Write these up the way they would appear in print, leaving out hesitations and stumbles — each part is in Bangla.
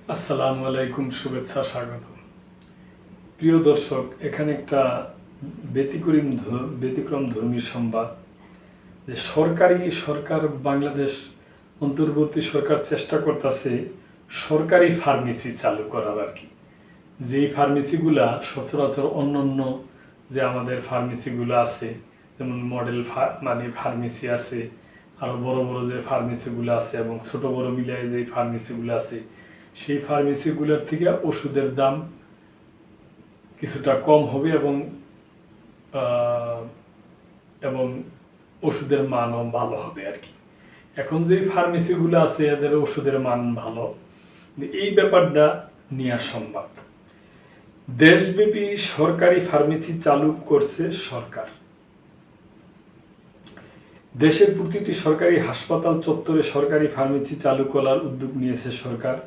আসসালামু আলাইকুম, শুভেচ্ছা, স্বাগত। প্রিয় দর্শক, এখানে একটা ব্যতিক্রম ধর্মী সংবাদ যে সরকার বাংলাদেশ অন্তর্বর্তী সরকার চেষ্টা করতেছে সরকারি ফার্মেসি চালু করার আর কি। যেই ফার্মেসিগুলা সচরাচর অন্যান্য যে আমাদের ফার্মেসিগুলো আছে, যেমন মডেল ফার্মেসি আছে, আরও বড় বড় যে ফার্মেসিগুলো আছে এবং ছোট বড় মিলিয়ে যে ফার্মেসিগুলো আছে, সেই ফার্মেসিগুলোর থেকে ওষুধের দাম কিছুটা কম হবে এবং ওষুধের মানও ভালো হবে আর কি। এখন যে ফার্মেসিগুলো আছে এদের ওষুধের মান ভালো, এই ব্যাপারটা নিয়ে সংবাদ। দেশব্যাপী সরকারি ফার্মেসি চালু করছে সরকার। দেশের প্রতিটি সরকারি হাসপাতাল চত্বরে সরকারি ফার্মেসি চালু করার উদ্যোগ নিয়েছে সরকার।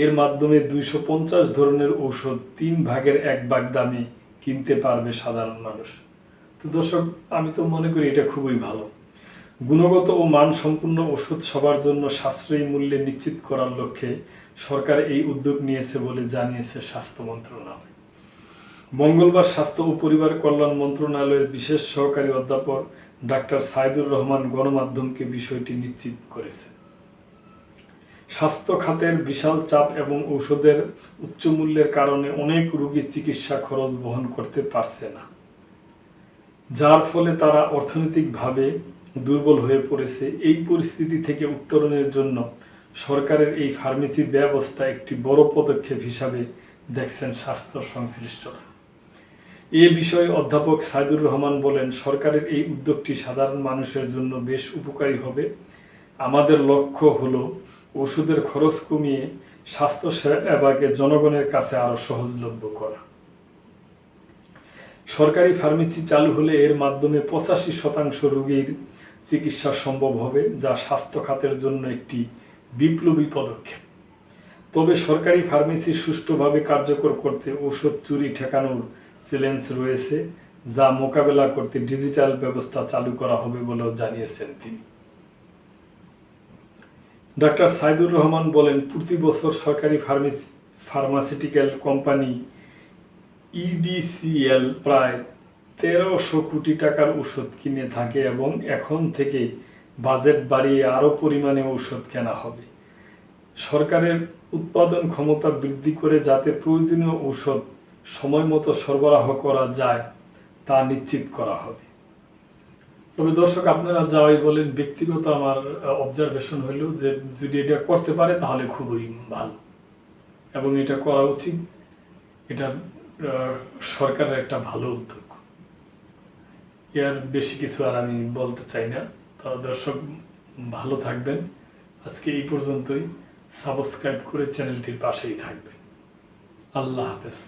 এর মাধ্যমে 250 ধরনের ঔষধ 3 ভাগের 1 ভাগ দামে কিনতে পারবে সাধারণ মানুষ। তো দর্শক, আমি তো মনে করি এটা খুবই ভালো। গুণগত ও মানসম্পন্ন ওষুধ সবার জন্য সাশ্রয়ী মূল্যে নিশ্চিত করার লক্ষ্যে সরকার এই উদ্যোগ নিয়েছে বলে জানিয়েছে স্বাস্থ্য মন্ত্রণালয়। মঙ্গলবার স্বাস্থ্য ও পরিবার কল্যাণ মন্ত্রণালয়ের বিশেষ সহকারী অধ্যাপক ডাক্তার সাইদুর রহমান গণমাধ্যমকে বিষয়টি নিশ্চিত করেছেন। স্বাস্থ্য খাতের বিশাল চাপ এবং ঔষধের উচ্চ মূল্যের কারণে অনেক রোগী চিকিৎসা খরচ বহন করতে পারছে না, যার ফলে তারা অর্থনৈতিকভাবে দুর্বল হয়ে পড়েছে। এই পরিস্থিতি থেকে উত্তরণের জন্য সরকারের এই ফার্মেসি ব্যবস্থা একটি বড় পদক্ষেপ হিসাবে দেখছেন স্বাস্থ্য সংশ্লিষ্টরা। এ বিষয়ে অধ্যাপক সাইদুর রহমান বলেন, সরকারের এই উদ্যোগটি সাধারণ মানুষের জন্য বেশ উপকারী হবে। আমাদের লক্ষ্য হলো ওষুধের খরচ কমিয়ে স্বাস্থ্য সেবাকে জনগণের কাছে আরও সহজলভ্য করা। সরকারি ফার্মেসি চালু হলে এর মাধ্যমে 85% রোগীর চিকিৎসা সম্ভব হবে, যা স্বাস্থ্য খাতের জন্য একটি বিপ্লবী পদক্ষেপ। তবে সরকারি ফার্মেসি সুষ্ঠুভাবে কার্যকর করতে ঔষধ চুরি ঠেকানোর চ্যালেঞ্জ রয়েছে, যা মোকাবেলা করতে ডিজিটাল ব্যবস্থা চালু করা হবে বলেও জানিয়েছেন তিনি। ডাক্তার সাইদুর রহমান বলেন, প্রতি বছর সরকারি ফার্মাসিউটিক্যাল কোম্পানি ইডিসিএল প্রায় 1300 কোটি টাকার ওষুধ কিনে থাকে এবং এখন থেকে বাজেট বাড়িয়ে আরও পরিমাণে ঔষধ কেনা হবে। সরকারের উৎপাদন ক্ষমতা বৃদ্ধি করে যাতে প্রয়োজনীয় ঔষধ সময়মতো সরবরাহ করা যায় তা নিশ্চিত করা হবে। তবে দর্শক, আপনারা যাই বলেন, ব্যক্তিগত আমার অবজারভেশন হইল যে যদি এটা করতে পারে তাহলে খুবই ভালো এবং এটা করা উচিত। এটা সরকারের একটা ভালো উদ্যোগ। এর বেশি কিছু আর আমি বলতে চাই না। তো দর্শক, ভালো থাকবেন। আজকে এই পর্যন্তই। সাবস্ক্রাইব করে চ্যানেলটির পাশেই থাকবেন। আল্লাহ হাফেজ।